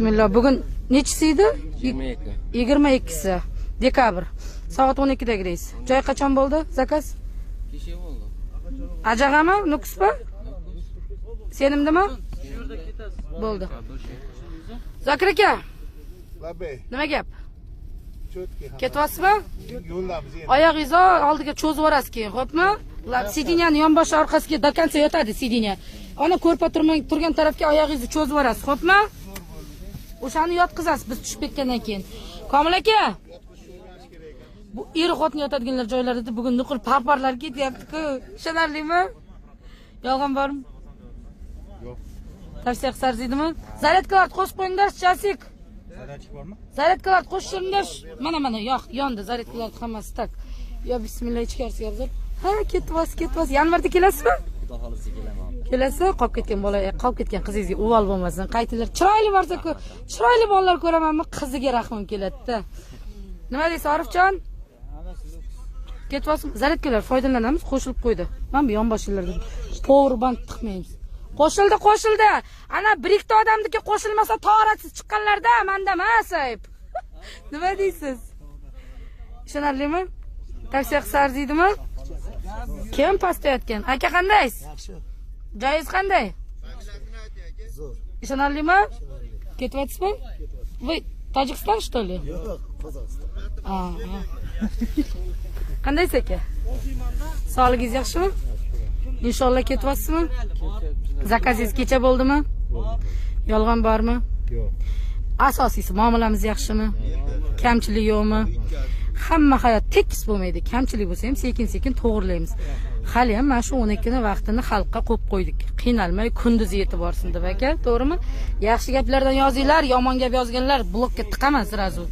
Bismillah. Bugun nechisi edi? 22. 22si dekabr. Soat 12dagi reys. Joy qachon bo'ldi? Zakaz? Kecha bo'ldi. Ajag'ami? Nukuspa? Senimdimi? Bo'ldi. Zakir aka. Nima gap? Ketyapsizmi? Oyog'ingizni oldiga cho'zib yorasiz keyin, xo'pmi? Sidiniyani yonboshi orqasiga до конца yotadi sidiniya. Ona ko'rpa turgan tarafga oyog'ingizni cho'zib yorasiz, xo'pmi? O'shani yotqizasiz biz tushib ketgandan keyin. Komil aka. Bu er xotin yotadiganlar joylarida bugun nuqul paparlar ketyapti-ku. Ishonarlimi? Yolg'on bormi? Yo'q. Tavsiya qilsangiz deydimi? Zaryadkalarni qo'shib qo'yinglar, chasik. Zaryadka bormi? Zaryadkalarni qo'shinglar. Mana, yo'q, yonda zaryadkalar hammasi tak. Yo bismillah ichkarisiga abzor. Ha, ketyapsiz. Yanvarda kelasizmi? Xudo xolisi kelaman. Kelasa, qolib ketgan bola, qolib ketgan qizingizga uval bo'lmasin. Qaytinglar. Chiroyli borsa-ku, chiroyli bolalar ko'ramanmi? Qiziga rahmim keladi-da. Nima deysiz, Orifjon? Ketyapsiz. Zaryadkalar foydalanamiz, qo'shilib qo'ydi. Mana bu yonboshlarga power bank tiqmaymiz. Qo'shildi. Ana bir ikkita odamniki qo'shilmasa toratsiz chiqqanlarda menda emas ayb. Nima deysiz? Ishonarlimi? Tavsiya qilsangiz deydimi? Kim pastayotgan? Aka qandaysiz? Yaxshi. Joyingiz qanday? Zo'r. Ishonarlimi? Ketyapsizmi? Вы Tojikiston что ли? Yo'q, Qozog'iston. Qandaysiz aka? Sog'ligingiz yaxshimi? Inshaalloh ketyapsizmi? Zakazingiz kecha bo'ldimi? Yolg'on bormi? Yo'q. Asosiysi muomalamiz yaxshimi? Kamchilik yo'qmi? Hamma hayot tekis bo'lmaydi. Kamchilik bo'lsa ham sekin-sekin to'g'rilaymiz. Hali ham mana shu 12 ni vaqtini xalqqa qo'yib qo'ydik. Qiynalmay kunduzi yetib borsin deb aka, to'g'rimi? Yaxshi gaplardan yozinglar, yomon gap yozganlar blokka tiqaman sirazu.